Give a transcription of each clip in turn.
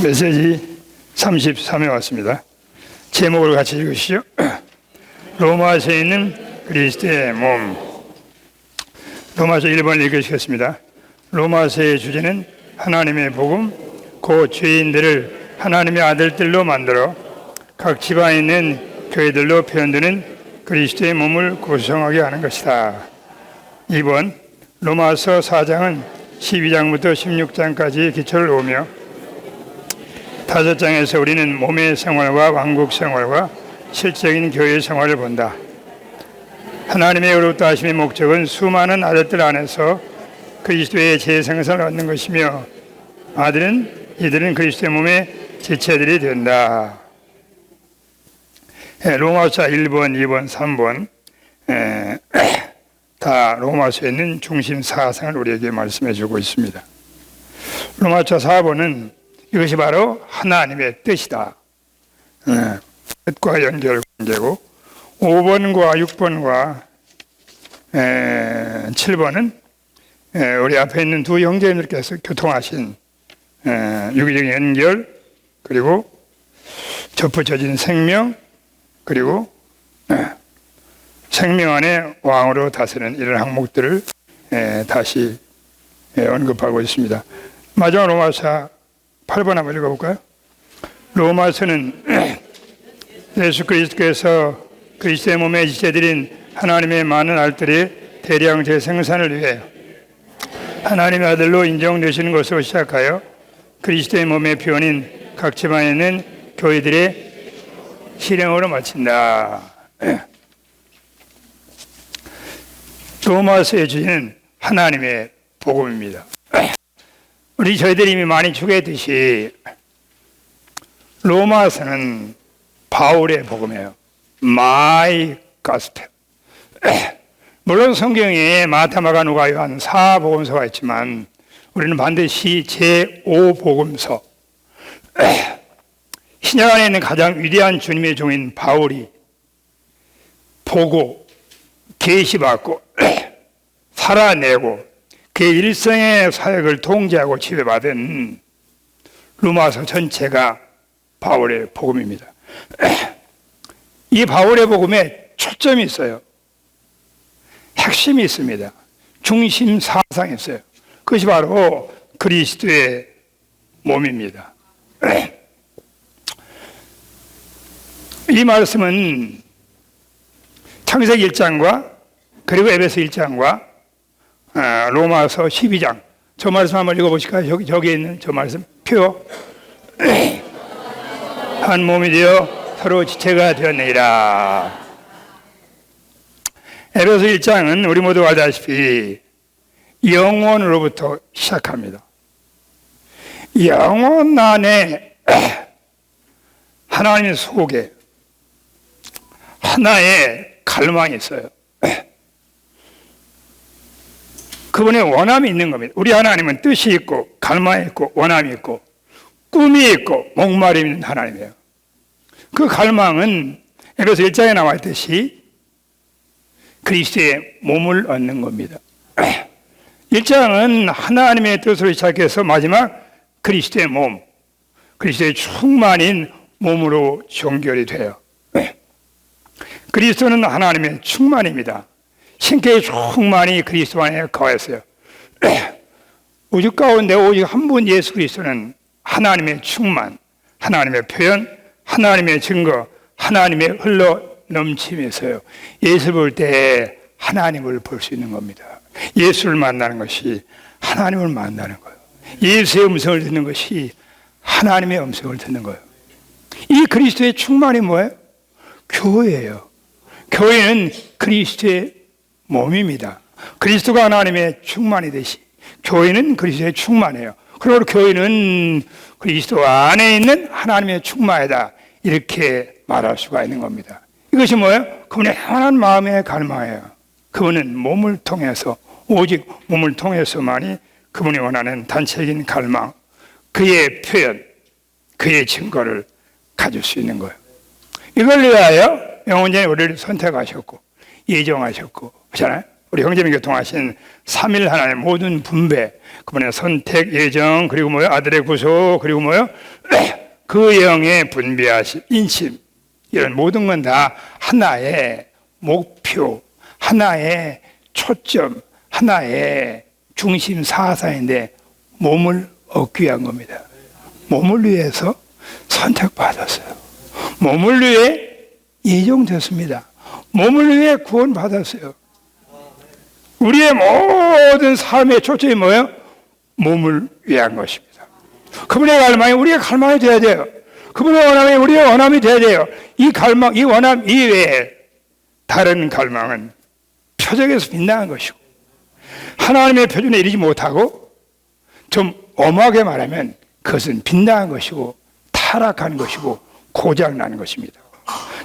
메시지 33에 왔습니다. 제목을 같이 읽으시죠. 로마서에 있는 그리스도의 몸. 로마서 1번 읽으시겠습니다. 로마서의 주제는 하나님의 복음, 곧 죄인들을 하나님의 아들들로 만들어 각 지방에 있는 교회들로 표현되는 그리스도의 몸을 구성하게 하는 것이다. 2번 로마서 4장은 12장부터 16장까지 기초를 놓으며 5장에서 우리는 몸의 생활과 왕국 생활과 실질적인 교회 생활을 본다. 하나님의 의롭다 하심의 목적은 수많은 아들들 안에서 그리스도의 재생산을 얻는 것이며 이들은 그리스도의 몸의 지체들이 된다. 로마서 1번, 2번, 3번 다 로마서에 있는 중심 사상을 우리에게 말씀해 주고 있습니다. 로마서 4번은 이것이 바로 하나님의 뜻이다. 뜻과 연결관계고 5번과 6번과 7번은 우리 앞에 있는 두 형제님들께서 교통하신 유기적 연결, 그리고 접붙여진 생명, 그리고 생명 안에 왕으로 다스리는 이런 항목들을 다시 언급하고 있습니다. 마지막 로마서 8번 한번 읽어볼까요? 로마서는 예수 그리스도께서 그리스도의 몸의 지체들인 하나님의 많은 알들의 대량 재생산을 위해 하나님의 아들로 인정되시는 것으로 시작하여 그리스도의 몸의 표현인 각 지방에 있는 교회들의 실행으로 마친다. 로마서의 주제는 하나님의 복음입니다. 저희들이 이미 많이 추구했듯이 로마서는 바울의 복음이에요. My Gospel. 물론 성경에 마타, 마가, 누가, 요한 4복음서가 있지만 우리는 반드시 제5복음서, 신약 안에 있는 가장 위대한 주님의 종인 바울이 보고 계시받고 살아내고 그의 일생의 사역을 통제하고 지배받은 로마서 전체가 바울의 복음입니다. 이 바울의 복음에 초점이 있어요. 핵심이 있습니다. 중심 사상이 있어요. 그것이 바로 그리스도의 몸입니다. 이 말씀은 창세기 1장과 그리고 에베소 1장과 로마서 12장, 저 말씀 한번 읽어보실까요? 저기에 있는 저 말씀 표. 한 몸이 되어 서로 지체가 되었느니라. 에베소 1장은 우리 모두 알다시피 영혼으로부터 시작합니다. 영혼 안에 하나님 속에 하나의 갈망이 있어요. 그분의 원함이 있는 겁니다. 우리 하나님은 뜻이 있고 갈망이 있고 원함이 있고 꿈이 있고 목마름이 있는 하나님이에요. 그 갈망은 에베소 1장에 나와 있듯이 그리스도의 몸을 얻는 겁니다. 1장은 하나님의 뜻으로 시작해서 마지막 그리스도의 몸, 그리스도의 충만인 몸으로 종결이 돼요. 그리스도는 하나님의 충만입니다. 신께의 충만이 그리스도 안에 거했어요. 우주 가운데 오직 한 분 예수 그리스도는 하나님의 충만, 하나님의 표현, 하나님의 증거, 하나님의 흘러 넘침에서요. 예수를 볼 때 하나님을 볼 수 있는 겁니다. 예수를 만나는 것이 하나님을 만나는 거예요. 예수의 음성을 듣는 것이 하나님의 음성을 듣는 거예요. 이 그리스도의 충만이 뭐예요? 교회예요. 교회는 그리스도의 몸입니다. 그리스도가 하나님의 충만이듯이 교회는 그리스도의 충만이에요. 그리고 교회는 그리스도 안에 있는 하나님의 충만이다, 이렇게 말할 수가 있는 겁니다. 이것이 뭐예요? 그분의 편한 마음의 갈망이에요. 그분은 몸을 통해서, 오직 몸을 통해서만이 그분이 원하는 단체적인 갈망, 그의 표현, 그의 증거를 가질 수 있는 거예요. 이걸 위하여 영원전에 우리를 선택하셨고 예정하셨고, 그렇잖아요? 우리 형제님 교통하신 삼일 하나님의 모든 분배, 그분의 선택, 예정, 그리고 뭐요? 아들의 구속, 그리고 뭐요? 그 영의 분배하심, 인심, 이런 모든 건 다 하나의 목표, 하나의 초점, 하나의 중심 사상인데 몸을 얻기 위한 겁니다. 몸을 위해서 선택받았어요. 몸을 위해 예정됐습니다. 몸을 위해 구원받았어요. 우리의 모든 삶의 초점이 뭐예요? 몸을 위한 것입니다. 그분의 갈망이 우리의 갈망이 되어야 돼요. 그분의 원함이 우리의 원함이 되어야 돼요. 이 갈망, 이 원함 이외에 다른 갈망은 표적에서 빗나간 것이고 하나님의 표준에 이르지 못하고 좀 엄하게 말하면 그것은 빗나간 것이고 타락한 것이고 고장난 것입니다.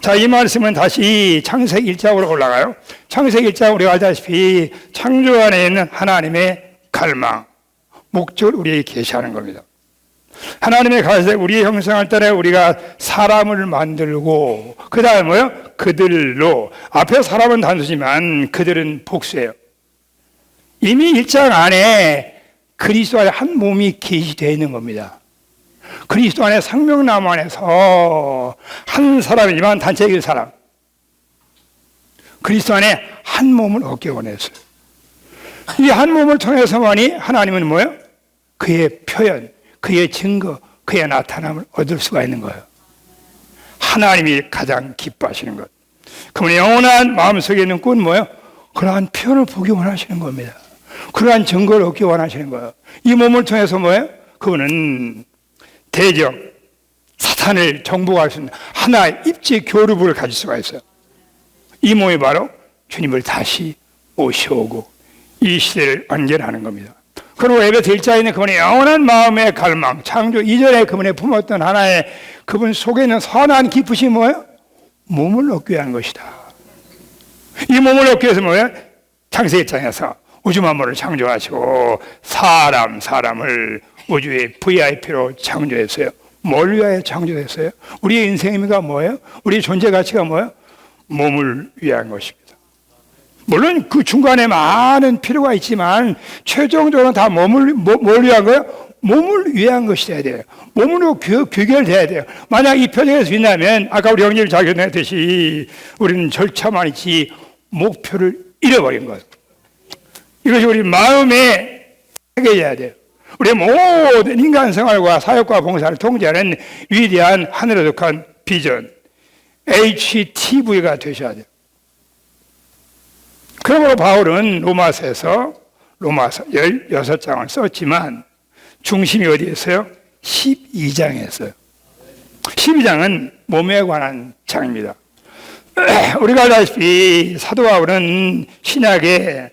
자, 이 말씀은 다시 창세기 1장으로 올라가요. 창세기 1장 우리가 알다시피 창조 안에 있는 하나님의 갈망, 목적을 우리에게 계시하는 겁니다. 하나님의 가시되 우리의 형상을 따라 우리가 사람을 만들고 그 다음에 뭐요? 그들로, 앞에 사람은 단수지만 그들은 복수예요. 이미 1장 안에 그리스도 안에 한 몸이 계시되어 있는 겁니다. 그리스도 안에 생명나무 안에서 한 사람이지만 단체적인 사람, 그리스도 안에 한 몸을 얻기 원했어요. 이 한 몸을 통해서만이 하나님은 뭐예요? 그의 표현, 그의 증거, 그의 나타남을 얻을 수가 있는 거예요. 하나님이 가장 기뻐하시는 것, 그분의 영원한 마음속에 있는 꿈은 뭐예요? 그러한 표현을 보기 원하시는 겁니다. 그러한 증거를 얻기 원하시는 거예요. 이 몸을 통해서 뭐예요? 그분은 대적, 사탄을 정복할 수 있는 하나의 입지 교류부를 가질 수가 있어요. 이 몸이 바로 주님을 다시 모셔오고 이 시대를 완결하는 겁니다. 그리고 에베소 1장에 있는 그분의 영원한 마음의 갈망, 창조 이전에 그분의 품었던 하나의 그분 속에 있는 선한 기쁘심이 뭐예요? 몸을 얻기 위한 것이다. 이 몸을 얻기 위해서 뭐예요? 창세기 1장에서 우주 만물을 창조하시고 사람을 우주의 VIP로 창조했어요. 뭘 위하여 창조했어요? 우리의 인생의 의미가 뭐예요? 우리의 존재 가치가 뭐예요? 몸을 위한 것입니다. 물론 그 중간에 많은 필요가 있지만 최종적으로 다 뭘 위한 거예요? 몸을 위한 것이 돼야 돼요. 몸으로 귀결돼야 돼요. 만약 이 표정에서 빛나면 아까 우리 형님이 자견했듯이 우리는 절차만 있지 목표를 잃어버린 거예요. 이것이 우리 마음에 새겨져야 돼요. 우리의 모든 인간 생활과 사역과 봉사를 통제하는 위대한 하늘에 속한 비전, HTV가 되셔야 돼요. 그러므로 바울은 로마서에서 16장을 썼지만 중심이 어디에 있어요? 12장에 있어요. 12장은 몸에 관한 장입니다. 우리가 알다시피 사도 바울은 신약에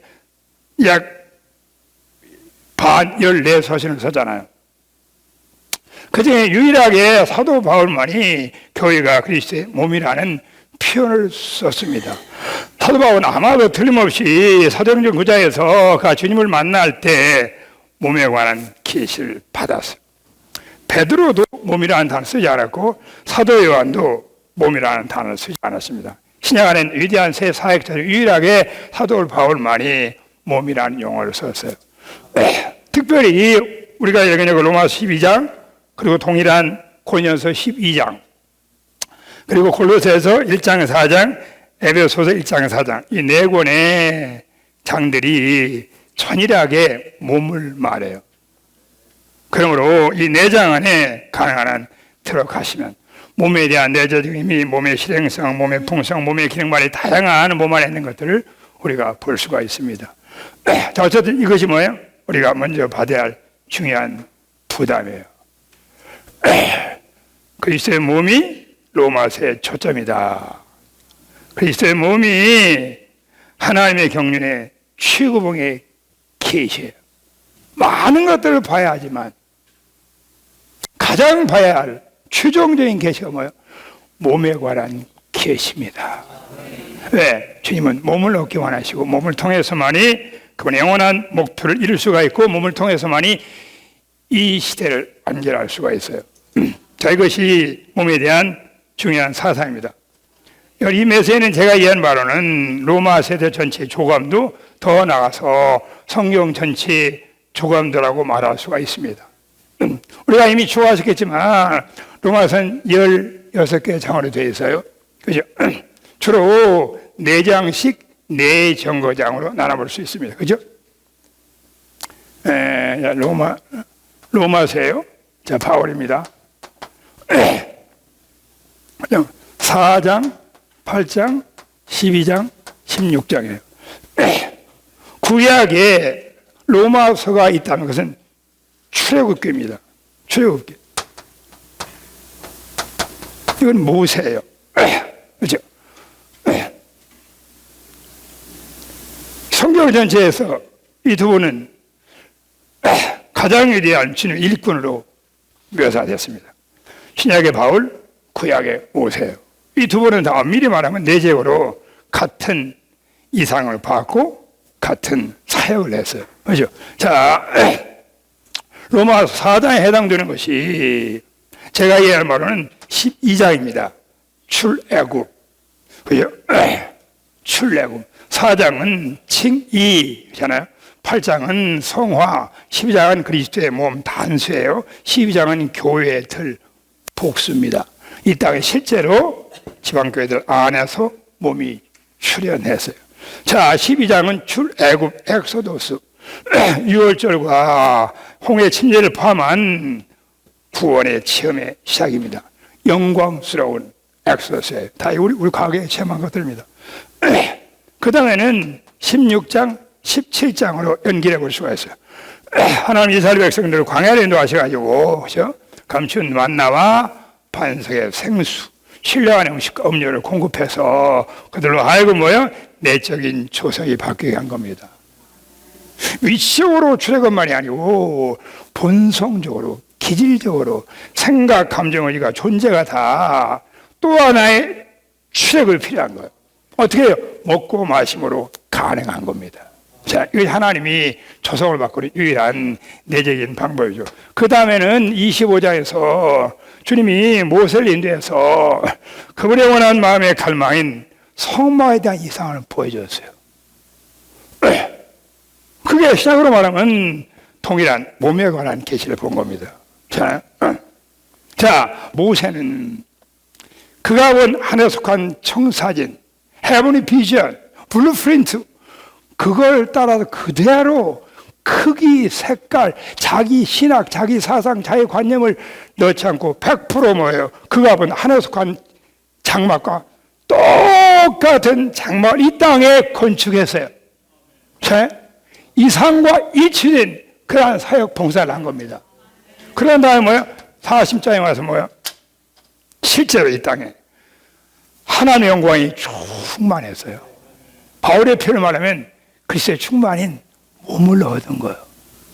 약 반 14서신을 썼잖아요. 그 중에 유일하게 사도 바울만이 교회가 그리스도의 몸이라는 표현을 썼습니다. 사도 바울은 아마도 틀림없이 사도행전 9장에서 그 주님을 만날 때 몸에 관한 계시를 받았어요. 베드로도 몸이라는 단어를 쓰지 않았고 사도 요한도 몸이라는 단어를 쓰지 않았습니다. 신약 안에는 위대한 새 사역자 중 유일하게 사도 바울만이 몸이라는 용어를 썼어요. 특별히 우리가 읽은 로마서 12장, 그리고 동일한 고린도서 12장, 그리고 골로새서 1장 4장, 에베소서 1장 4장, 이 네 권의 장들이 천일하게 몸을 말해요. 그러므로 이 네 장 안에 가능한 한 들어가시면 몸에 대한 내재적인 힘이, 몸의 실행성, 몸의 풍성, 몸의 기능만이 다양한 몸 안에 있는 것들을 우리가 볼 수가 있습니다. 자, 어쨌든 이것이 뭐예요? 우리가 먼저 받아야 할 중요한 부담이에요. 그리스도의 몸이 로마서의 초점이다. 그리스도의 몸이 하나님의 경륜의 최고봉의 계시예요. 많은 것들을 봐야 하지만 가장 봐야 할 최종적인 계시가 뭐예요? 몸에 관한 계시입니다. 왜? 주님은 몸을 얻기 원하시고 몸을 통해서만이 그분의 영원한 목표를 이룰 수가 있고 몸을 통해서만이 이 시대를 완결할 수가 있어요. 자, 이것이 몸에 대한 중요한 사상입니다. 이 메시지는 제가 이해한 바로는 로마 세대 전체 조감도 더 나가서 성경 전체 조감도라고 말할 수가 있습니다. 우리가 이미 좋아하셨겠지만 로마서는 16개 장으로 되어 있어요. 그죠? 주로 4장씩 4정거장으로 나눠볼 수 있습니다. 그죠? 로마서예요. 자, 바울입니다. 4장, 8장, 12장, 16장이에요. 구약에 로마서가 있다는 것은 출애굽기입니다. 출애굽기. 이건 모세예요. 그렇죠? 성경 전체에서 이 두 분은 가장 위대한 주님의 일꾼으로 묘사됐습니다. 신약의 바울, 구약의 모세예요. 이 두 분은 다 엄밀히 말하면 내적으로 같은 이상을 받고 같은 사역을 했어요. 그렇죠? 자, 로마서 4장에 해당되는 것이 제가 이해할 바로는 12장입니다. 출애굽. 그죠? 출애굽. 4장은 칭의잖아요. 8장은 성화, 12장은 그리스도의 몸 단수예요. 12장은 교회의 틀 복수입니다. 이 땅에 실제로 지방교회들 안에서 몸이 출현했어요. 자, 12장은 출애굽, 엑소도스, 6월절과 홍해 침례를 포함한 구원의 체험의 시작입니다. 영광스러운 엑소도스예요. 다 우리 과거에 체험한 것들입니다. 그 다음에는 16장, 17장으로 연결해 볼 수가 있어요. 하나님 이스라엘 백성들을 광야로 인도하셔가지고, 그죠? 감춘 만나와 반석의 생수, 신령한 음식과 음료를 공급해서 그들로 하여금 내적인 조성이 바뀌게 한 겁니다. 위치적으로 출애굽만이 아니고 본성적으로, 기질적으로 생각, 감정, 의지가 존재가 다 또 하나의 출애굽이 필요한 거예요. 어떻게 해요? 먹고 마심으로 가능한 겁니다. 자, 이게 하나님이 조성을 바꾸는 유일한 내적인 방법이죠. 그 다음에는 25장에서 주님이 모세를 인도해서 그분의 원하는 마음의 갈망인 성막에 대한 이상을 보여줬어요. 그게 시작으로 말하면 동일한 몸에 관한 계시를 본 겁니다. 자, 모세는 그가 본 하늘에 속한 청사진, 헤븐의 비전, 블루프린트, 그걸 따라서 그대로 크기, 색깔, 자기 신학, 자기 사상, 자기 관념을 넣지 않고 100% 뭐예요? 그가 본 하늘에 속한 장막과 똑같은 장막을 이 땅에 건축했어요. 이상과 일치된 그러한 사역 봉사를 한 겁니다. 그런 다음에 40장에 와서 실제로 이 땅에 하나님의 영광이 충만했어요. 바울의 표현을 말하면 그리스도의 충만인 몸을 얻은 거예요.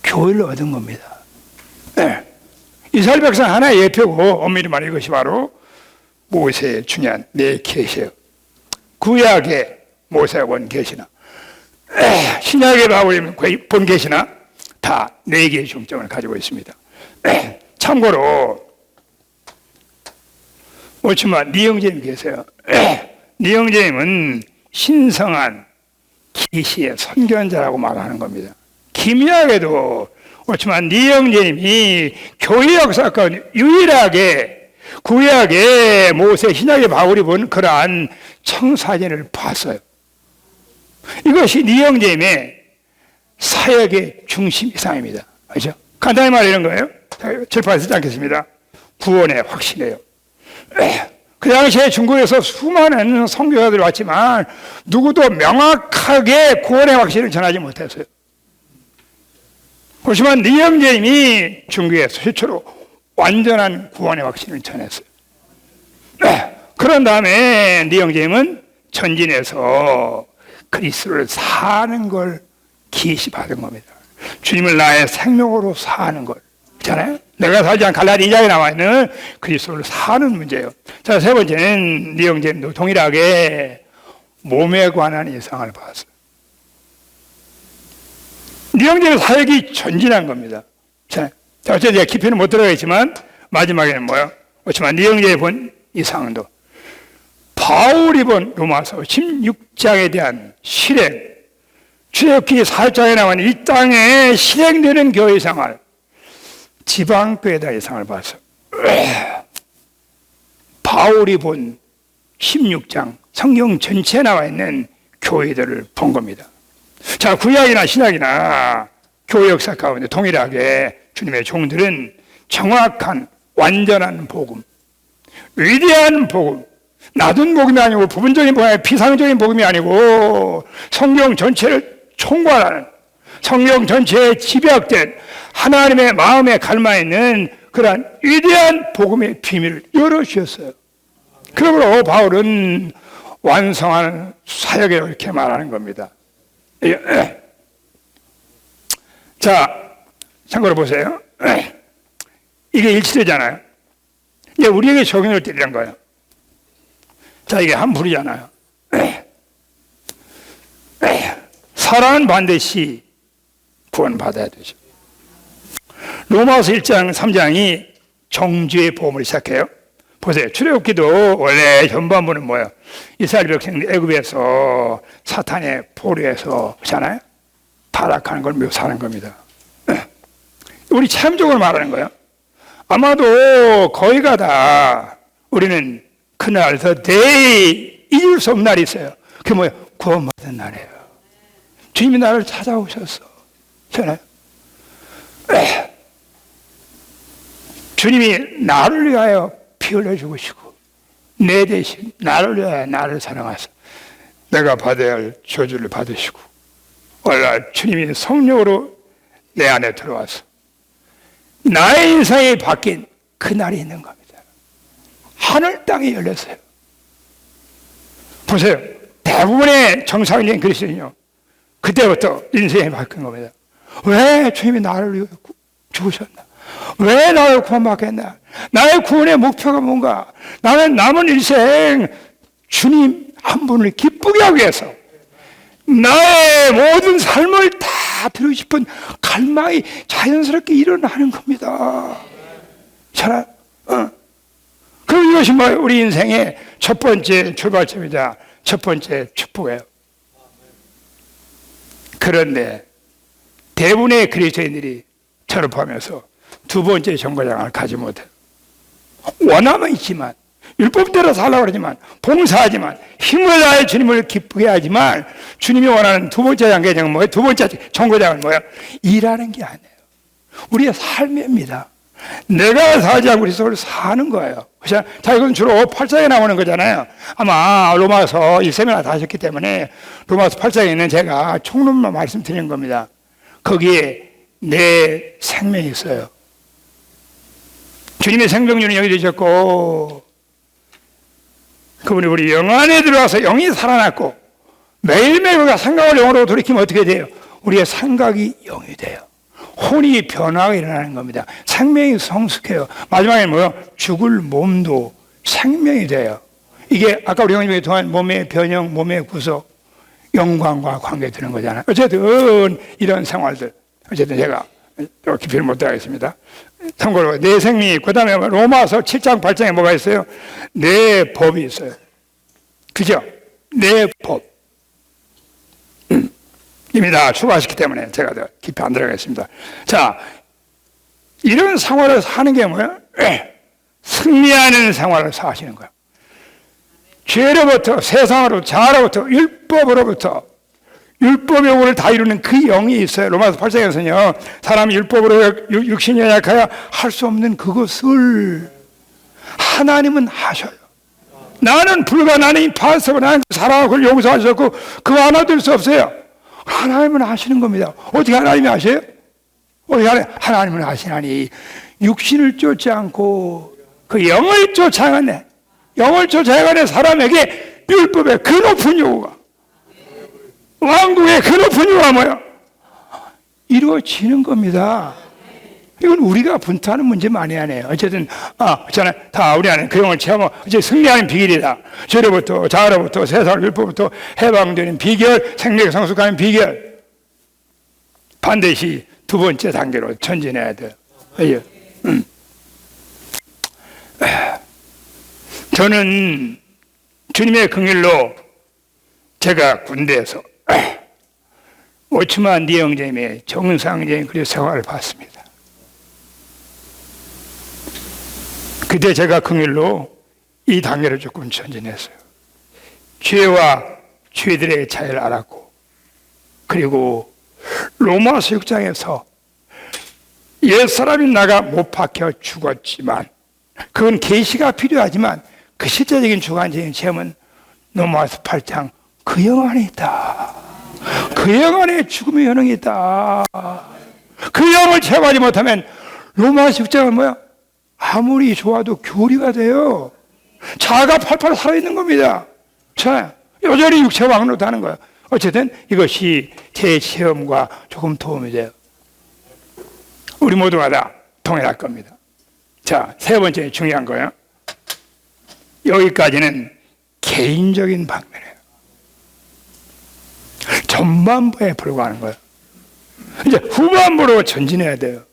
교회를 얻은 겁니다. 네. 이스라엘 백성 하나의 예표고 엄밀히 말해 이것이 바로 모세의 중요한 네 계시예요. 구약의 모세가 본 계시나 신약의 바울이 본 계시나 다 네 개의 중점을 가지고 있습니다. 참고로 옳지만 니영재님 계세요. 니영재님은 신성한 계시의 선견자라고 말하는 겁니다. 기묘하게도 옳지만 니영재님이 교회 역사 가운데 유일하게 구약의 모세, 신약의 바울이 본 그러한 청사진을 봤어요. 이것이 니영재님의 사역의 중심 이상입니다. 그렇죠? 간단히 말해 이런 거예요. 절판하지 않겠습니다. 구원의 확신이에요. 그 당시에 중국에서 수많은 선교사들이 왔지만 누구도 명확하게 구원의 확신을 전하지 못했어요. 그렇지만 니영재님이 중국에서 최초로 완전한 구원의 확신을 전했어요. 그런 다음에 니영재님은 전진해서 그리스도를 사는 걸 계시받은 겁니다. 주님을 나의 생명으로 사는 걸. 있잖아요? 내가 살지 않은 갈라디 2장에 나와 있는 그리스도를 사는 문제예요. 자, 세 번째는 니영재님도 동일하게 몸에 관한 예상을 받았어요. 니영재의 사역이 전진한 겁니다. 자, 어쨌든 제가 깊이는 못 들어가겠지만 마지막에는 뭐예요? 그렇지만 니영재의 본 이상도 바울이 본 로마서 16장에 대한 실행, 출애굽기 4장에 나온 이 땅에 실행되는 교회 생활, 지방교회다 이상을 봐서 바울이 본 16장 성경 전체에 나와 있는 교회들을 본 겁니다. 자, 구약이나 신약이나 교회 역사 가운데 동일하게 주님의 종들은 정확한 완전한 복음, 위대한 복음, 낮은 복음이 아니고 부분적인 복음이 아니고 피상적인 복음이 아니고 성경 전체를 총괄하는, 성경 전체에 집약된 하나님의 마음에 갈망 있는 그러한 위대한 복음의 비밀을 열어주셨어요. 그러므로 바울은 완성하는 사역에 이렇게 말하는 겁니다. 자, 참고로 보세요. 이게 일치되잖아요. 이제 우리에게 적용을 드리는 거예요. 자, 이게 한 불이잖아요. 사랑은 반드시 구원받아야 되죠. 로마서 1장 3장이 정죄의 보험을 시작해요. 보세요. 출애굽기도 원래 전반부는 뭐예요? 이스라엘 백성들 애굽에서 사탄의 포로에서 그렇잖아요. 타락하는 걸 묘사하는 겁니다. 우리 체험적으로 말하는 거예요. 아마도 거의가 다 우리는 그날 대의 잊을 수 없는 날이 있어요. 그게 뭐예요? 구원받은 날이에요. 주님이 나를 찾아오셨어. 그렇잖아요. 주님이 나를 위하여 피 흘려 죽으시고 내 대신 나를 위하여 나를 사랑하사 내가 받아야 할 저주를 받으시고 오늘날 주님이 성령으로 내 안에 들어와서 나의 인생이 바뀐 그날이 있는 겁니다. 하늘 땅이 열렸어요. 보세요. 대부분의 정상적인 그리스도인요, 그때부터 인생이 바뀐 겁니다. 왜 주님이 나를 위해 죽으셨나? 왜 나를 구원받겠나? 나의 구원의 목표가 뭔가? 나는 남은 일생 주님 한 분을 기쁘게 하기 위해서 나의 모든 삶을 다 드리고 싶은 갈망이 자연스럽게 일어나는 겁니다. 잘, 그럼 이것이 뭐예요? 우리 인생의 첫 번째 출발점이자 첫 번째 축복이에요. 그런데 대부분의 그리스도인들이 저를 포함해서 두 번째 정거장을 가지 못해요. 원함은 있지만, 율법대로 살라고 그러지만, 봉사하지만, 힘을 다해 주님을 기쁘게 하지만, 주님이 원하는 두 번째 장계장은 뭐예요? 두 번째 정거장은 뭐예요? 일하는 게 아니에요. 우리의 삶입니다. 내가 살지 않고 그리스도를 사는 거예요. 그렇죠? 자, 이건 주로 8장에 나오는 거잖아요. 아마 로마서 이 세미나 다 하셨기 때문에 로마서 8장에 있는 제가 총론만 말씀드리는 겁니다. 거기에 내 생명이 있어요. 주님의 생명률이 여기 되셨고 그분이 우리 영 안에 들어와서 영이 살아났고 매일매일 우리가 생각을 영으로 돌이키면 어떻게 돼요? 우리의 생각이 영이 돼요. 혼이 변화가 일어나는 겁니다. 생명이 성숙해요. 마지막에 뭐요? 죽을 몸도 생명이 돼요. 이게 아까 우리 형님이 통한 몸의 변형, 몸의 구속, 영광과 관계 되는 거잖아요. 어쨌든 이런 생활들, 어쨌든 제가 깊이를 못 들어가겠습니다. 참고로 내 생명이 있고, 그 다음에 로마서 7장 8장에 뭐가 있어요? 내 법이 있어요. 그죠? 내 법. 이미 다 추가하셨기 때문에 제가 더 깊이 안 들어가겠습니다. 자, 이런 생활을 사는 게 뭐예요? 승리하는 생활을 사시는 거예요. 죄로부터, 세상으로, 자아로부터, 율법으로부터, 율법의 요구를 다 이루는 그 영이 있어요. 로마서 8장에서는요, 사람이 율법으로 육신이 약하여 할 수 없는 그것을 하나님은 하셔요. 나는 불가능한 파스고 나는 사랑하고 그걸 용서하셨고 그거 하나 될 수 없어요. 하나님은 하시는 겁니다. 어떻게 하나님이 하세요? 하나님은 하시나니 육신을 쫓지 않고 그 영을 쫓아가네. 영을 쫓아가는 사람에게 율법의 그 높은 요구가, 왕국의 그 높은 요구가 뭐예요? 이루어지는 겁니다. 이건 우리가 분투하는 문제만이 아니에요. 어쨌든, 있잖아요. 다 우리 안에 그 영을 체험하고, 이제 승리하는 비결이다. 죄로부터, 자아로부터, 세상 율법부터 해방되는 비결, 생명이 성숙하는 비결. 반드시 두 번째 단계로 전진해야 돼요. 저는 주님의 긍휼로 제가 군대에서 오츠만 니영제임의 정상적인 그리고 생활을 봤습니다. 그때 제가 긍휼로 이 단계를 조금 전진했어요. 죄와 죄들의 차이를 알았고, 그리고 로마서 6장에서 옛사람이 나가 못 박혀 죽었지만, 그건 계시가 필요하지만 그 실제적인 주관적인 체험은 로마서 8장 그 영 안에 있다. 그 영 안에 죽음의 현황이 있다. 그 영을 체험하지 못하면 로마서 6장은 뭐야? 아무리 좋아도 교리가 돼요. 자아가 팔팔 살아있는 겁니다. 자, 여전히 육체 왕노릇 하는 거예요. 어쨌든 이것이 제 체험과 조금 도움이 돼요. 우리 모두가 다 동일할 겁니다. 자, 세 번째 중요한 거예요. 여기까지는 개인적인 방면이에요. 전반부에 불과하는 거예요. 이제 후반부로 전진해야 돼요.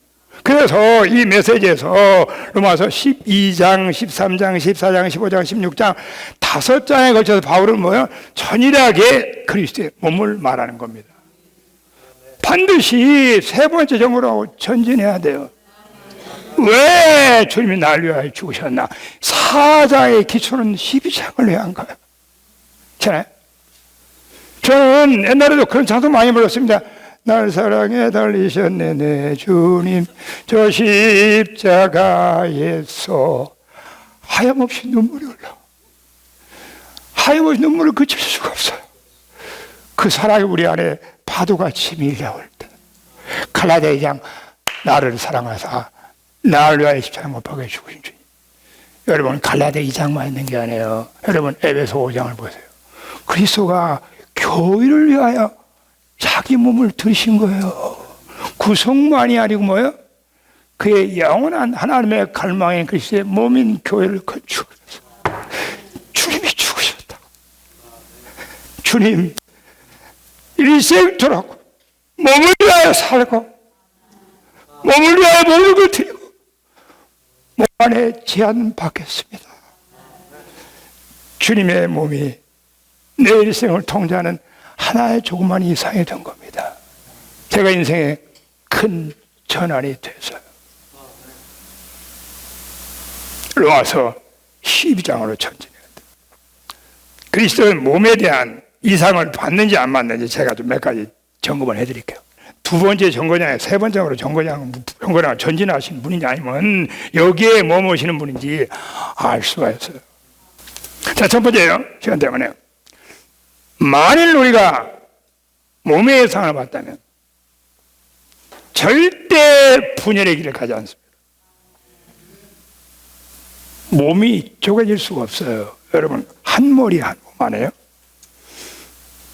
그래서 이 메시지에서 로마서 12장, 13장, 14장, 15장, 16장 5장에 걸쳐서 바울은 뭐예요? 천일하게 그리스도의 몸을 말하는 겁니다. 반드시 세 번째 정으로 전진해야 돼요. 왜 주님이 나를 위하여 죽으셨나? 4장의 기초는 12장을 해야 한 거예요. 잖아요. 저는 옛날에도 그런 찬송 많이 불렀습니다. 날 사랑에 달리셨네 내 주님 저 십자가에서 하염없이 눈물이 흘러. 하염없이 눈물을 그칠 수가 없어요. 그 사랑이 우리 안에 파도같이 밀려올 때 갈라디아 2장 나를 사랑하사 나를 위하여 십자가 못 박혀 죽으신 주님. 여러분 갈라디아 2장만 있는 게 아니에요. 여러분 에베소 5장을 보세요. 그리스도가 교회를 위하여 자기 몸을 들이신 거예요. 구속만이 아니고 뭐예요? 그의 영원한 하나님의 갈망인 그리스도의 몸인 교회를 건축했어요. 주님이 죽으셨다. 주님 일생토록 몸을 위하여 살고 몸을 위하여 몸을 드리고 몸 안에 제한 받겠습니다. 주님의 몸이 내 일생을 통제하는 하나의 조그만 이상이 된 겁니다. 제가 인생에 큰 전환이 됐어요. 로마서 12장으로 전진해야 돼요. 그리스도의 몸에 대한 이상을 받는지 안 받는지 제가 좀 몇 가지 점검을 해드릴게요. 두 번째 정거장에 세 번째로 정거장을 전진하신 분인지 아니면 여기에 머무시는 분인지 알 수가 있어요. 자, 첫 번째요. 시간 때문에요. 만일 우리가 몸의 상을 받다면 절대 분열의 길을 가지 않습니다. 몸이 쪼개질 수가 없어요. 여러분 한 머리 한 몸 아니에요?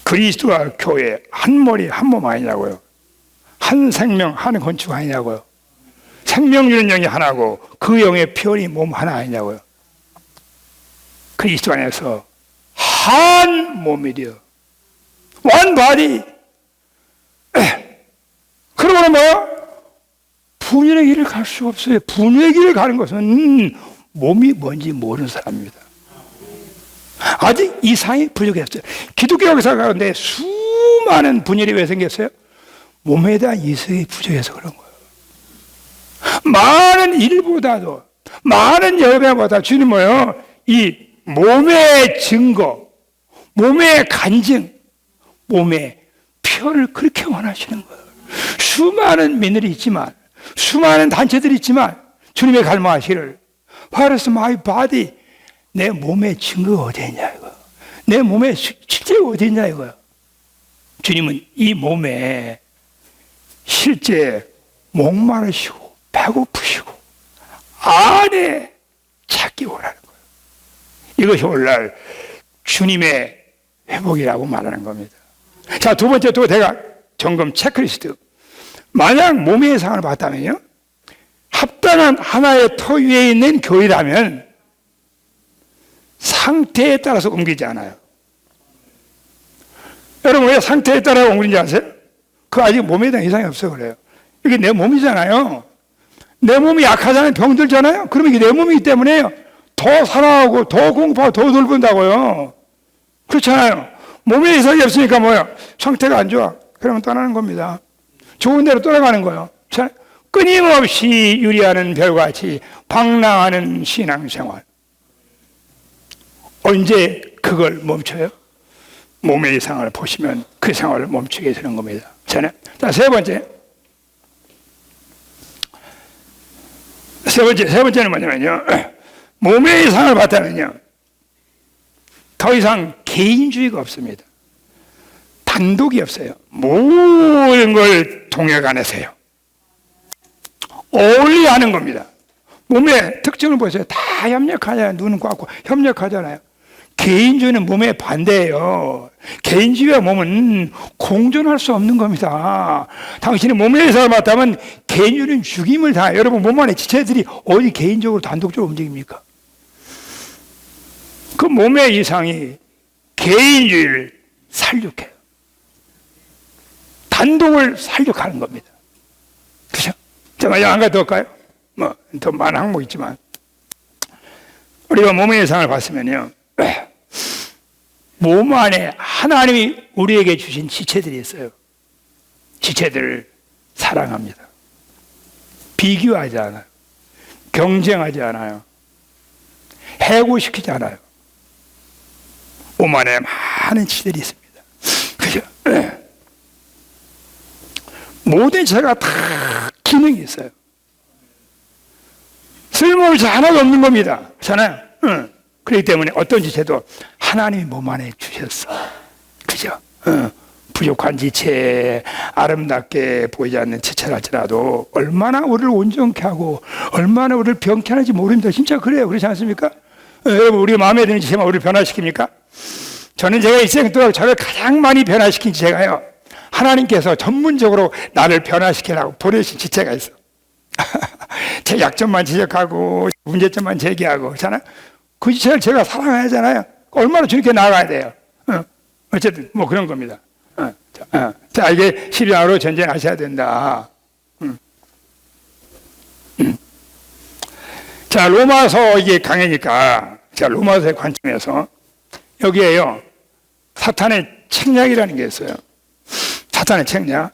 그리스도와 교회 한 머리 한 몸 아니냐고요. 한 생명 한 건축 아니냐고요. 생명 주는 영이 하나고 그 영의 편이 몸 하나 아니냐고요. 그리스도 안에서 한 몸이 되어 one body. 그러면 뭐야? 분열의 길을 갈 수가 없어요. 분열의 길을 가는 것은 몸이 뭔지 모르는 사람입니다. 아직 이상이 부족했어요. 기독교 역사 가운데 수많은 분열이 왜 생겼어요? 몸에 대한 이성이 부족해서 그런 거예요. 많은 일보다도 많은 열매보다 주님 뭐예요? 이 몸의 증거, 몸의 간증, 몸의 표를 그렇게 원하시는 거예요. 수많은 민들이 있지만, 수많은 단체들이 있지만 주님의 갈망하시기를 What is my body? 내 몸의 증거가 어디 있냐 이거. 내 몸의 실제가 어디 있냐 이거요. 주님은 이 몸에 실제 목마르시고 배고프시고 안에 찾기 원하는 거예요. 이것이 오늘날 주님의 회복이라고 말하는 겁니다. 자, 두 번째 또 내가 점검 체크리스트. 만약 몸의 이상을 봤다면요, 합당한 하나의 터 위에 있는 교회라면 상태에 따라서 옮기지 않아요. 여러분 왜 상태에 따라 옮기는지 아세요? 그 아직 몸에 대한 이상이 없어 그래요. 이게 내 몸이잖아요. 내 몸이 약하잖아요. 병들잖아요. 그러면 이게 내 몸이기 때문에 더 사랑하고 더 공부하고 더 돌본다고요. 그렇잖아요. 몸에 이상이 없으니까 뭐예요? 상태가 안 좋아. 그러면 떠나는 겁니다. 좋은 데로 떠나가는 거예요. 자, 끊임없이 유리하는 별같이 방랑하는 신앙생활. 언제 그걸 멈춰요? 몸의 이상을 보시면 그 생활을 멈추게 되는 겁니다. 자, 세 번째는 뭐냐면요. 몸의 이상을 봤다면요. 더 이상 개인주의가 없습니다. 단독이 없어요. 모든 걸 동역안에서요. 어울려 하는 겁니다. 몸의 특징을 보세요. 다 협력하잖아요. 눈은 꽉고 협력하잖아요. 개인주의는 몸의 반대예요. 개인주의와 몸은 공존할 수 없는 겁니다. 당신이 몸의 이상을 봤다면 개인주의는 죽임을 당해요. 여러분 몸 안에 지체들이 어디 개인적으로 단독적으로 움직입니까? 그 몸의 이상이 개인주의를 살육해요. 단독을 살육하는 겁니다. 그죠? 제가 한 가지 더 할까요? 더 많은 항목이 있지만 우리가 몸의 이상을 봤으면요. 몸 안에 하나님이 우리에게 주신 지체들이 있어요. 지체들을 사랑합니다. 비교하지 않아요. 경쟁하지 않아요. 해고시키지 않아요. 몸 안에 많은 지체들이 있습니다. 그죠? 모든 지체가 다 기능이 있어요. 쓸모없이 하나도 없는 겁니다. 그렇잖아요? 그렇기 때문에 어떤 지체도 하나님이 몸 안에 주셨어. 그죠? 부족한 지체, 아름답게 보이지 않는 지체랄지라도 얼마나 우리를 온전케 하고 얼마나 우리를 병케 하는지 모릅니다. 진짜 그래요. 그렇지 않습니까? 여러분, 우리가 마음에 드는 지체만 우리를 변화시킵니까? 저는 제가 일생 동안 저를 가장 많이 변화시킨 지체가요. 하나님께서 전문적으로 나를 변화시키라고 보내신 지체가 있어. 제 약점만 지적하고 문제점만 제기하고 그렇잖아요. 그 지체를 제가 사랑해야 하잖아요. 얼마나 주님께 나아가야 돼요. 어쨌든 뭐 그런 겁니다. 자, 이게 십자가로 전쟁하셔야 된다. 자, 로마서 이게 강해니까 자, 로마서의 관점에서 여기에요. 사탄의 책략이라는 게 있어요. 사탄의 책략.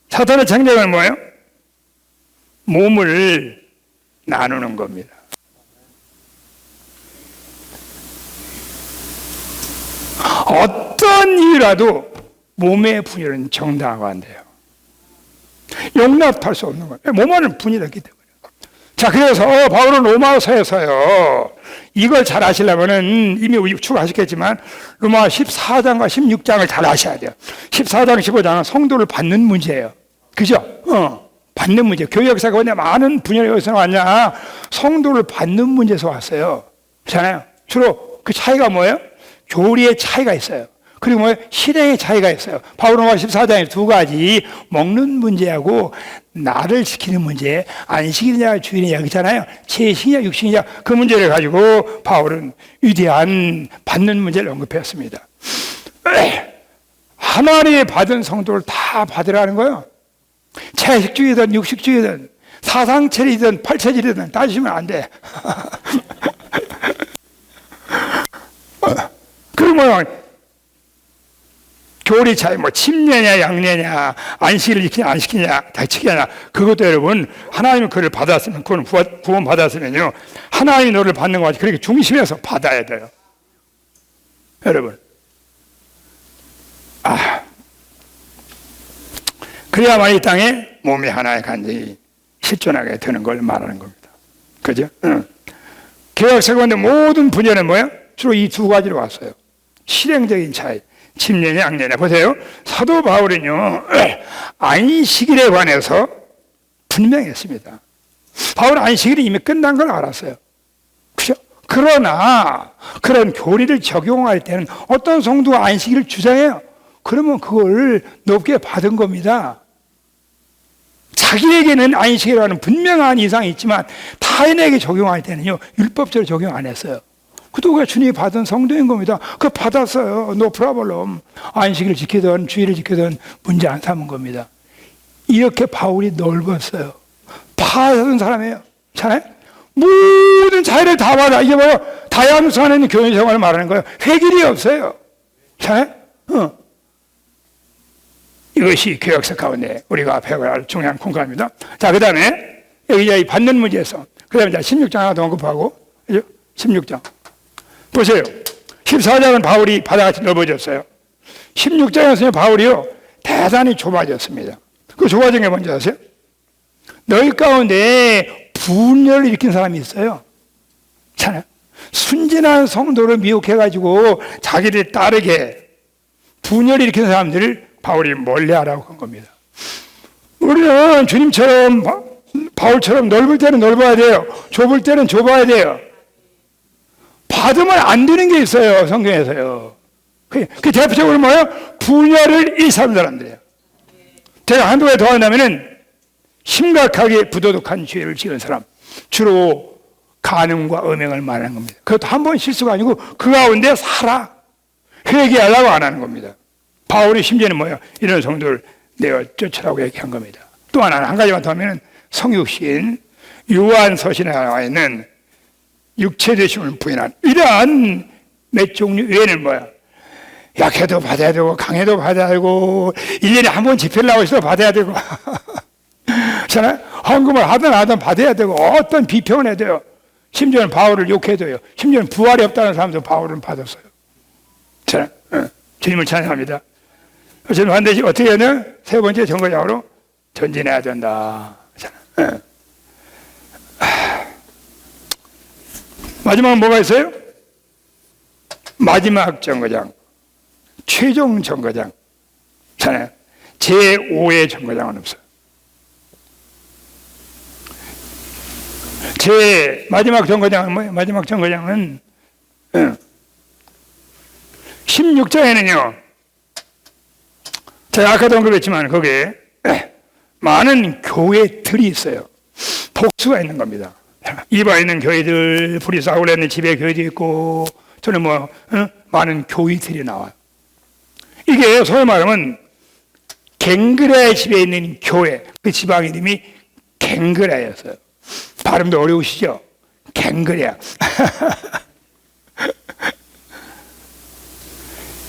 사탄의 책략은 뭐예요? 몸을 나누는 겁니다. 어떤 이유라도 몸의 분열은 정당화가 안 돼요. 용납할 수 없는 거예요. 몸 안은 분열했기 때문에. 자, 그래서 바울은 로마서에서요. 이걸 잘 아시려면은 이미 추가하셨겠지만 로마 14장과 16장을 잘 아셔야 돼요. 14장, 15장은 성도를 받는 문제예요. 그죠? 받는 문제. 교회 역사가 근데 많은 분열이 어디서 왔냐? 성도를 받는 문제에서 왔어요. 그렇잖아요. 주로 그 차이가 뭐예요? 교리의 차이가 있어요. 그리고 뭐예요? 실행의 차이가 있어요. 바울로마 14장에 두 가지, 먹는 문제하고 나를 지키는 문제, 안식이냐 주일이냐 그렇잖아요. 채식이냐 육식이냐 그 문제를 가지고 바울은 위대한 받는 문제를 언급했습니다. 하나님의 받은 성도를 다 받으라는 거예요. 채식주의든 육식주의든 사상체이든 팔체질이든 따지면 안 돼. 그러면 교리 차이, 뭐 침례냐 양례냐 안식일을 지키냐 안 지키냐 다 지키냐 그것도 여러분 하나님은 그를 받았으면 그건 구원 받았으면요 하나님이 너를 받는 것 같이 그렇게 중심에서 받아야 돼요. 여러분 그래야만 이 땅에 몸이 하나의 간증이 실존하게 되는 걸 말하는 겁니다. 그죠? 개혁세관의 모든 분야는 뭐예요? 주로 이 두 가지로 왔어요. 실행적인 차이, 침례냐 양례냐. 보세요. 사도 바울은요 안식일에 관해서 분명했습니다. 바울은 안식일이 이미 끝난 걸 알았어요. 그죠? 그러나 그런 교리를 적용할 때는 어떤 성도가 안식일을 주장해요. 그러면 그걸 높게 받은 겁니다. 자기에게는 안식이라는 분명한 이상이 있지만 타인에게 적용할 때는요 율법적으로 적용 안 했어요. 그도 주님이 받은 성도인 겁니다. 그거 받았어요. No problem. 안식일을 지키든 주일을 지키든 문제 안 삼은 겁니다. 이렇게 바울이 넓었어요. 받은 사람이에요. 잖아요. 모든 자유를 다 받아. 이게 뭐예요? 다양성하는 교회 생활을 말하는 거예요. 획일이 없어요. 자, 이것이 교역사 가운데 우리가 배워야 할 중요한 공간입니다. 자, 그 다음에 여기 이제 받는 문제에서, 그 다음에 16장 하나 더 언급하고, 16장. 보세요. 14장은 바울이 바다같이 넓어졌어요. 16장에서는 바울이요, 대단히 좁아졌습니다. 그 좁아진 게 뭔지 아세요? 너희 가운데 분열을 일으킨 사람이 있어요. 자, 순진한 성도를 미혹해가지고 자기를 따르게 분열을 일으킨 사람들을 바울이 멀리하라고 한 겁니다. 우리는 주님처럼 바울처럼 넓을 때는 넓어야 돼요. 좁을 때는 좁아야 돼요. 받으면 안 되는 게 있어요, 성경에서요. 그 대표적으로 뭐예요? 분열을 일삼는 사람들이에요. 제가 한두 가지 더 한다면은 심각하게 부도덕한 죄를 지은 사람, 주로 간음과 음행을 말하는 겁니다. 그것도 한 번 실수가 아니고 그 가운데 살아 회개하려고 안 하는 겁니다. 바울이 심지어는 뭐예요? 이런 성도를 내어 쫓으라고 얘기한 겁니다. 또 하나, 한 가지만 더 하면은 성육신, 요한서신에 나와 있는 육체되심을 부인한 이러한 몇 종류 외에는 뭐야? 약해도 받아야 되고 강해도 받아야 되고 1년에 한 번 집회를 나오고 있어도 받아야 되고 잖아요? 헌금을 하든 안 하든 받아야 되고 어떤 비평을 해야 돼요. 심지어는 바울을 욕해도요. 심지어는 부활이 없다는 사람도 바울은 받았어요. 자, 주님을 찬양합니다. 저는 반드시 어떻게 해야 되나? 세 번째 정거장으로 전진해야 된다. 마지막은 뭐가 있어요? 마지막 정거장, 최종 정거장. 제5의 정거장은 없어요. 제 마지막 정거장은 뭐예요? 마지막 정거장은 16장에는요. 제가 아까도 언급했지만 거기에 많은 교회들이 있어요. 복수가 있는 겁니다. 이방에 있는 교회들, 브리사울에 있는 집에 교회도 있고, 저는 많은 교회들이 나와요. 이게 소위 말하면 갱그레 집에 있는 교회, 그 지방 이름이 갱그레였어요. 발음도 어려우시죠? 갱그레야.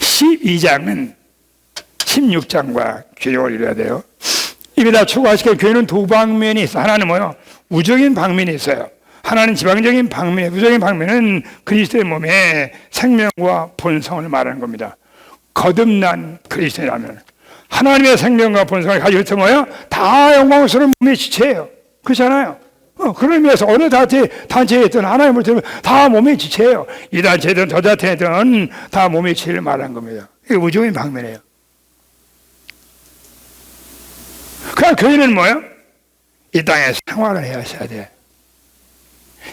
12장은 16장과 균형을 이뤄야 돼요. 이게 다 초과시켜 교회는 두 방면이 있어요. 하나는 뭐요? 우적인 방면이 있어요. 하나는 지방적인 방면, 우적인 방면은 그리스도의 몸에 생명과 본성을 말하는 겁니다. 거듭난 그리스도라면 하나님의 생명과 본성을 가지고 있던 뭐예요? 다 영광스러운 몸의 지체예요. 그렇잖아요. 그런 의미에서 어느 단체에 있든 하나님을 들으면 다 몸의 지체예요. 이 단체든 저 단체든 다 몸의 지체를 말하는 겁니다. 이게 우적인 방면이에요. 그럼 교회는 뭐예요? 이 땅에 생활을 해야 돼.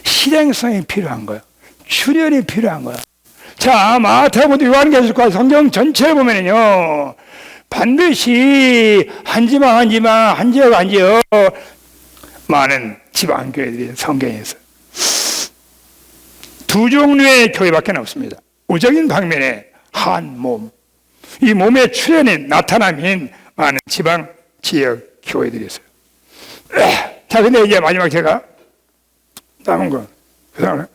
실행성이 필요한 거예요. 출현이 필요한 거예요. 자, 마태복음, 요한계시록과 성경 전체를 보면은요, 반드시 한 지방 한 지방, 한 지역 한 지역 많은 지방교회들이 성경에 있어요. 두 종류의 교회밖에 없습니다. 우적인 방면에 한 몸, 이 몸의 출현이 나타나면 많은 지방 지역 교회들이 있어요. 자, 근데 이제 마지막 제가 남은 거, 그 다음에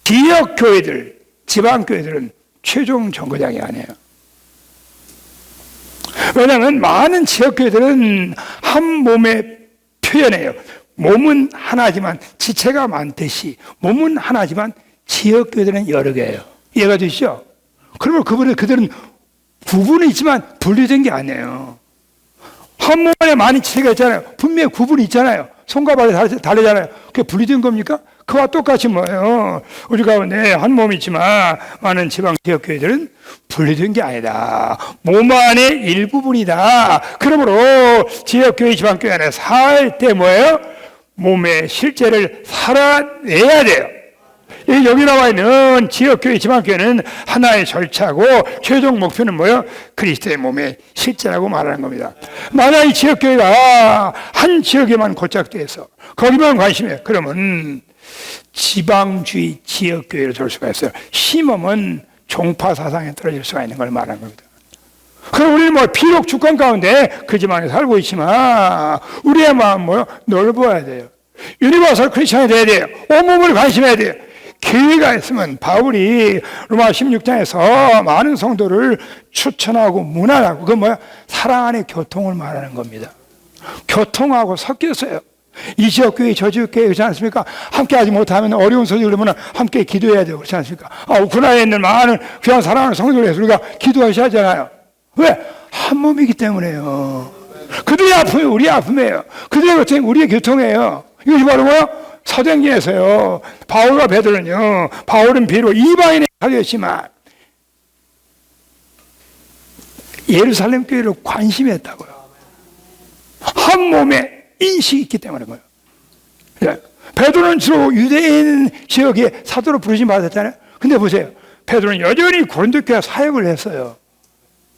지역 교회들, 지방 교회들은 최종 정거장이 아니에요. 왜냐하면 많은 지역 교회들은 한 몸의 표현이에요. 몸은 하나지만 지체가 많듯이 몸은 하나지만 지역 교회들은 여러 개예요. 이해가 되시죠? 그러면 그들은 구분이 있지만 분리된 게 아니에요. 한 몸 안에 많은 지체가 있잖아요. 분명히 구분이 있잖아요. 손과 발이 다르잖아요. 그게 분리된 겁니까? 그와 똑같이 뭐예요? 우리 가운데 한 몸이 있지만 많은 지방 지역 교회들은 분리된 게 아니다. 몸 안의 일부분이다. 그러므로 지역 교회, 지방 교회 안에 살 때 뭐예요? 몸의 실제를 살아내야 돼요. 여기 나와 있는 지역교회, 지방교회는 하나의 절차고 최종 목표는 뭐예요? 그리스도의 몸의 실제라고 말하는 겁니다. 만약 이 지역교회가 한 지역에만 고착돼서 거기만 관심해, 그러면 지방주의 지역교회로 될 수가 있어요. 심으면 종파 사상에 떨어질 수가 있는 걸 말하는 겁니다. 그럼 우리는 뭐 비록 주권 가운데 그 지방에 살고 있지만 우리의 마음 뭐요? 넓어야 돼요. 유니버설 크리스천이 돼야 돼요. 온몸을 관심해야 돼요. 기회가 있으면 바울이 로마 16장에서 많은 성도를 추천하고 문안하고, 그건 뭐야? 사랑 안의 교통을 말하는 겁니다. 교통하고 섞였어요. 이 지역 교회, 저 지역 교회, 그렇지 않습니까? 함께 하지 못하면 어려운 소리 그러면 함께 기도해야 돼요. 그렇지 않습니까? 우크라이나에 있는 많은 귀한 사랑하는 성도를 위해서 우리가 기도하셔야 하잖아요. 왜? 한 몸이기 때문에요. 그들의 아픔이 우리의 아픔이에요. 그들의 고통이 우리의 교통이에요. 이것이 바로 뭐야? 사도행전에서요, 바울과 베드로는요, 바울은 비록 이방인에 살렸지만 예루살렘 교회를 관심했다고요. 한 몸에 인식이 있기 때문에 거예요. 예. 베드로는 주로 유대인 지역에 사도로 부르심 받았잖아요. 근데 보세요, 베드로는 여전히 고린도 교회 사역을 했어요.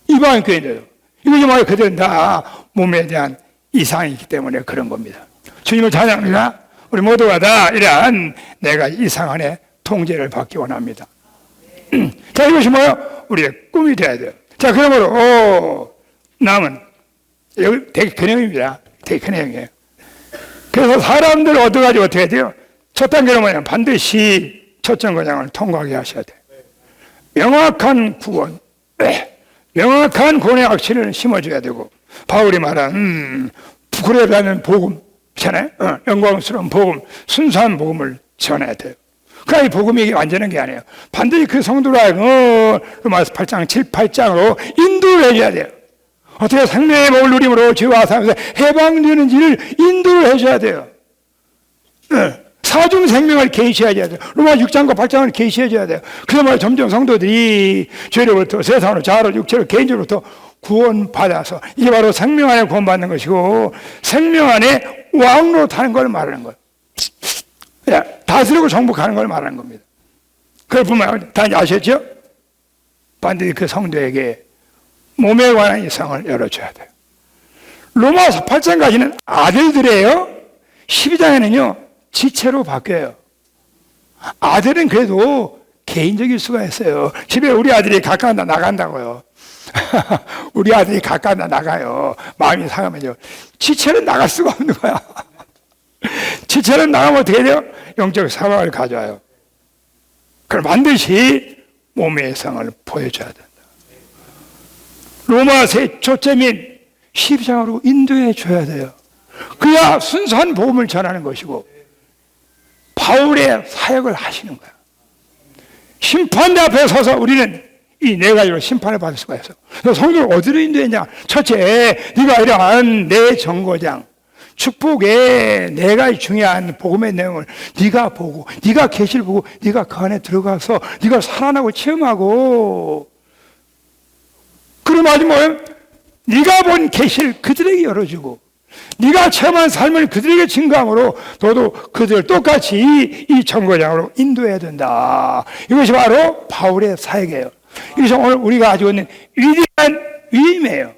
이방인 교회인데요. 이것이 뭐예요? 그들은 다 몸에 대한 이상이 있기 때문에 그런 겁니다. 주님을 찬양합니다. 우리 모두가 다 이러한 내가 이상 안에 통제를 받기 원합니다. 자, 이것이 뭐예요? 우리의 꿈이 되어야 돼요. 자, 그러므로 남은 여기 되게 큰 내용입니다. 되게 큰 내용이에요. 그래서 사람들 얻어가지고 어떻게 해야 돼요? 첫 단계는 뭐냐? 반드시 첫 정거장을 통과하게 하셔야 돼요. 명확한 구원, 명확한 구원의 확신을 심어줘야 되고, 바울이 말한 부끄러워하는 복음 있잖아요. 영광스러운 복음, 순수한 복음을 전해야 돼요. 그러니까 이 복음이 완전한 게 아니에요. 반드시 그 성도를 로마서 8장, 7, 8장으로 인도를 해줘야 돼요. 어떻게 생명의 복을 누림으로 죄와 사함에서 해방되는지를 인도를 해줘야 돼요. 사중 생명을 계시해야 돼요. 로마 6장과 8장을 계시해줘야 돼요. 그래서 말 점점 성도들이 죄로부터, 세상으로, 자아로, 육체로, 개인적으로부터 구원받아서, 이게 바로 생명 안에 구원받는 것이고, 생명 안에 왕으로 타는 걸 말하는 거예요. 다스리고 정복하는 걸 말하는 겁니다. 그걸 보면 다 아셨죠? 반드시 그 성도에게 몸에 관한 이상을 열어줘야 돼요. 로마서 8장까지는 아들들이에요. 12장에는요 지체로 바뀌어요. 아들은 그래도 개인적일 수가 있어요. 집에 우리 아들이 가까이 나간다고요. 우리 아들이 가까이 나가요. 마음이 상하면요. 지체는 나갈 수가 없는 거야. 지체는 나가면 어떻게 돼요? 영적 사망을 가져와요. 그럼 반드시 몸의 이상을 보여줘야 된다. 로마서의 초점인 12장으로 인도해 줘야 돼요. 그야 순수한 복음을 전하는 것이고 바울의 사역을 하시는 거야. 심판대 앞에 서서 우리는 이 네 가지로 심판을 받을 수가 있어. 그래서 성도를 어디로 인도했냐? 첫째, 네가 이러한 내 정거장, 축복의 네 가지 중요한 복음의 내용을 네가 보고, 네가 계시를 보고, 네가 그 안에 들어가서 네가 살아나고 체험하고, 그러면 뭐예요? 네가 본 계시를 그들에게 열어주고, 네가 체험한 삶을 그들에게 증거함으로 너도 그들 똑같이 이 정거장으로 인도해야 된다. 이것이 바로 바울의 사역이에요. 이것이 오늘 우리가 가지고 있는 위대한 위임이에요.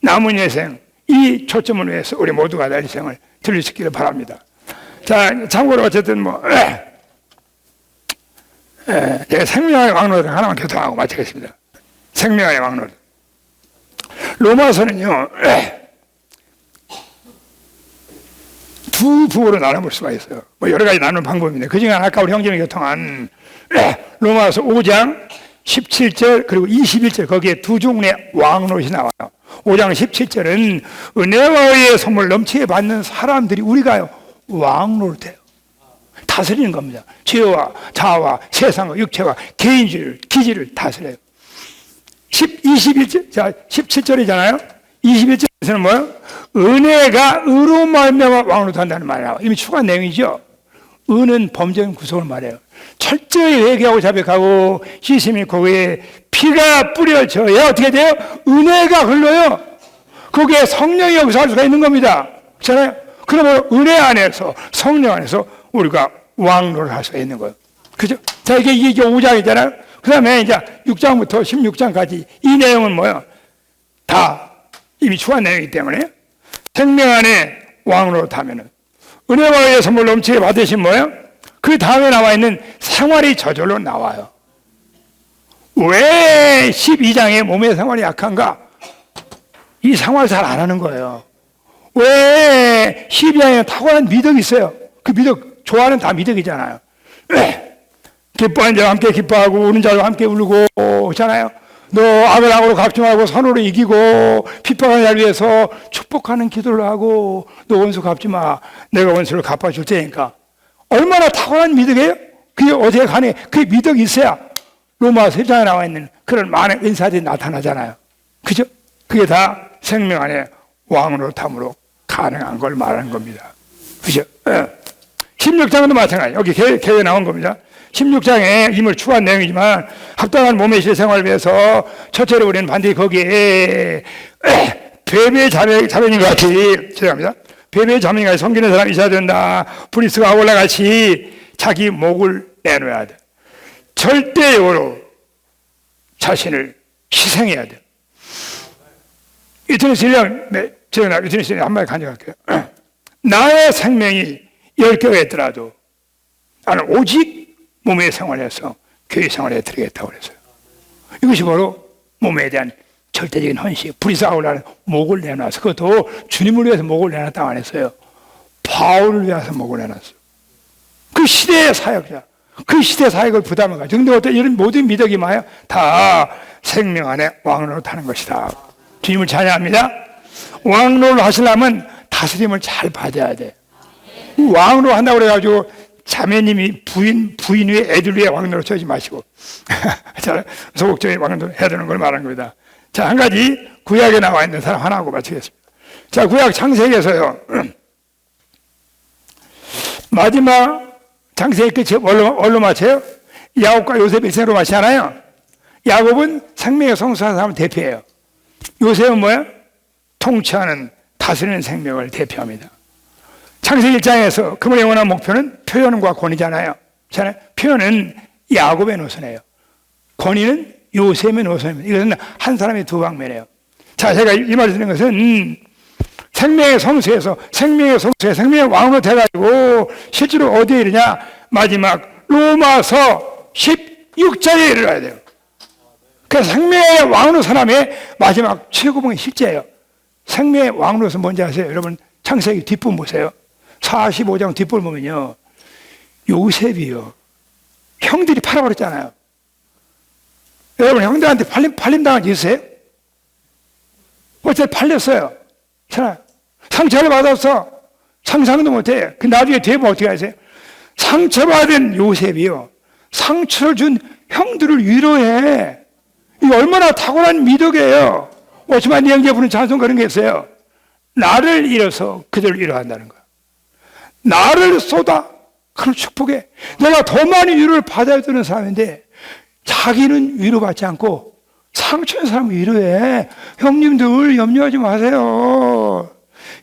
남은 인생, 이 초점을 위해서 우리 모두가 내 인생을 들리시기를 바랍니다. 자, 참고로 어쨌든 제가 생명의 왕노를 하나만 교통하고 마치겠습니다. 생명의 왕노. 로마서는요 두 부호로 나눠볼 수가 있어요. 여러 가지 나누는 방법인데 그 중에 아까 우리 형제님이 교통한 로마서 5장 17절 그리고 21절 거기에 두 종류의 왕노릇이 나와요. 5장 17절은 은혜와 의의 선물 넘치게 받는 사람들이 우리가 왕노릇해요. 다스리는 겁니다. 죄와 자아와 세상과 육체와 개인주의를 기질을 다스려요. 21절, 자 17절이잖아요. 21절에서는 뭐예요? 은혜가 의로 말미암아 왕노릇한다는 말이 나와요. 이미 추가한 내용이죠. 은은 범죄인 구속을 말해요. 철저히 회개하고 자백하고 씻음이 거기에 피가 뿌려져야 어떻게 돼요? 은혜가 흘러요. 거기에 성령이 역사할 수가 있는 겁니다. 그렇잖아요? 그러면 은혜 안에서 성령 안에서 우리가 왕노를 할 수가 있는 거예요. 그죠? 자, 이게 5장이잖아요. 그 다음에 이제 6장부터 16장까지 이 내용은 뭐예요? 다 이미 추가한 내용이기 때문에 생명 안에 왕으로 타면은 은혜와 의의 선물 넘치게 받으신 뭐예요? 그 다음에 나와 있는 생활이 저절로 나와요. 왜 12장에 몸의 생활이 약한가? 이 생활 잘 안 하는 거예요. 왜 시비아에 탁월한 미덕이 있어요. 그 미덕, 좋아하는 다 미덕이잖아요. 기뻐하는 자와 함께 기뻐하고 우는 자와 함께 울고 그렇잖아요. 너 악을 악으로 갚지 말고 선으로 이기고 핍박하는 자를 위해서 축복하는 기도를 하고 너 원수 갚지 마. 내가 원수를 갚아줄 테니까. 얼마나 탁월한 미덕이에요? 그게 어디에 가네. 그게 미덕이 있어야 로마서 1장에 나와 있는 그런 많은 은사들이 나타나잖아요. 그죠? 그게 다 생명 안에 왕으로 탐으로 가능한 걸 말하는 겁니다. 그죠? 16장도 마찬가지. 여기 개에 나온 겁니다. 16장에 임을 추구한 내용이지만 합당한 몸의 실생활을 위해서 첫째로 우리는 반드시 거기에 베베의 자매님과 같이 죄송합니다. 베베의 자매님과 같이 섬기는 사람이 있어야 된다. 브리스가 아울라 같이 자기 목을 내놓아야 돼. 절대적으로 자신을 희생해야 돼. 유튜브 신령, 제가 유튜브 신령 한마디 간증할게요. 나의 생명이 10개가 있더라도 나는 오직 몸의 생활에서 교회 생활에 드리겠다고 그랬어요. 이것이 바로 몸에 대한 절대적인 헌신. 브리스아울라는 목을 내놔서 그것도 주님을 위해서 목을 내놨다고 안 했어요. 바울을 위해서 목을 내놨어요. 그 시대의 사역자, 그 시대 사역을 부담해가지고 근데 어떤 이런 모든 미덕이 뭐예요? 다 생명 안에 왕으로 타는 것이다. 주님을 찬양합니다. 왕으로 하시려면 다스림을 잘 받아야 돼. 왕으로 한다고 그래가지고 자매님이 부인 위에 애들 위에 왕으로 서지 마시고 소극적인 왕으로 해야 되는 걸 말하는 겁니다. 자, 한 가지 구약에 나와 있는 사람 하나 하고 마치겠습니다. 자, 구약 창세기에서요. 마지막 창세기 끝이 뭘로 마쳐요? 야곱과 요셉의 인생으로 마치잖아요. 야곱은 생명의 성수한 사람을 대표해요. 요셉은 뭐야? 통치하는 다스리는 생명을 대표합니다. 창세기 1장에서 그분의 원한 목표는 표현과 권위잖아요. 표현은 야곱의 노선이에요. 권위는 요셉의 노선입니다. 이것은 한 사람의 두 방면이에요. 자, 제가 이 말을 드리는 것은 생명의 성수에서 생명의 왕으로 돼가지고 실제로 어디에 이르냐? 마지막 로마서 16장에 이르러야 돼요. 그 생명의 왕으로 사람의 마지막 최고봉의 실제예요. 생명의 왕으로서 뭔지 아세요? 여러분 창세기 뒷부분 보세요. 45장 뒷부분 보면요. 요셉이요. 형들이 팔아버렸잖아요. 여러분 형들한테 팔림당한 적 있어요? 어째 팔렸어요? 상처를 받았어. 상상도 못해. 그 나중에 뒤에 보면 어떻게 하세요? 상처받은 요셉이요. 상처를 준 형들을 위로해. 이거 얼마나 탁월한 미덕이에요. 오스만 형제 부르는 찬송 그런 게 있어요. 나를 잃어서 그들을 위로한다는 거야. 나를 쏟아. 그걸 축복해. 내가 더 많이 위로를 받아야 되는 사람인데 자기는 위로받지 않고 상처된 사람을 위로해. 형님들 염려하지 마세요.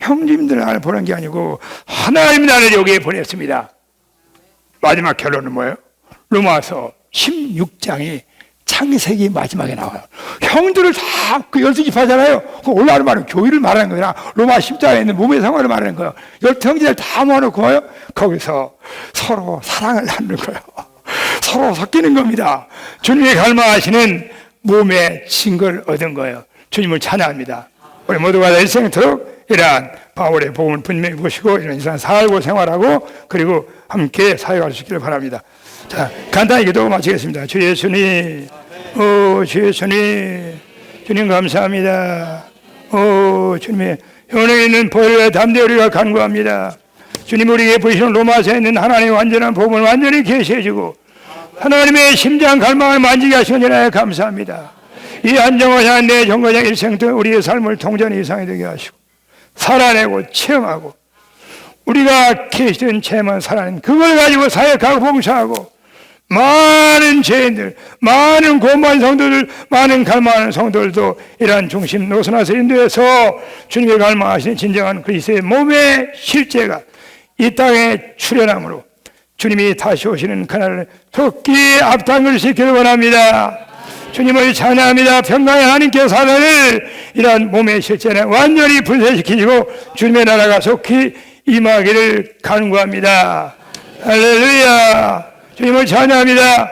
형님들 나를 보낸 게 아니고 하나님 나를 여기에 보냈습니다. 마지막 결론은 뭐예요? 로마서 16장이 창세기 마지막에 나와요. 형들을 다 그 12집 하잖아요. 그 올라가는 말은 교회를 말하는 거야. 로마 10장에 있는 몸의 생활을 말하는 거예요. 12형제를 다 모아놓고 거기서 서로 사랑을 나누는 거예요. 서로 섞이는 겁니다. 주님이 갈망하시는 몸의 증거를 얻은 거예요. 주님을 찬양합니다. 우리 모두가 일생토록 이러한 바울의 복음을 분명히 보시고 이런 인생 살고 생활하고 그리고 함께 사역할 수 있기를 바랍니다. 자, 간단히 기도 마치겠습니다. 주 예수님, 주 예수님, 주님 감사합니다. 주님의 현행에 있는 보혈의 담대 우리가 간구합니다. 주님 우리에게 보이시는 로마서에 있는 하나님의 완전한 복음을 완전히 계시해주고 하나님의 심장 갈망을 만지게 하시는 일 감사합니다. 이 안정을 향한 내 정거장 일생 등 우리의 삶을 통전히 이상이 되게 하시고 살아내고 체험하고 우리가 계시던 체험한 살아낸 그걸 가지고 사역하고 봉사하고 많은 죄인들, 많은 고마운 성도들, 많은 갈망하는 성도들도 이러한 중심 노선에서 인도해서 주님의 갈망하시는 진정한 그리스도의 몸의 실제가 이 땅에 출현함으로 주님이 다시 오시는 그날을 특히 앞당길 수 있기를 원합니다. 주님을 찬양합니다. 평강의 하나님께서 사단을 이러한 몸의 실제는 완전히 분쇄시키시고 주님의 나라가 속히 임하기를 간구합니다. 할렐루야. 주님을 찬양합니다.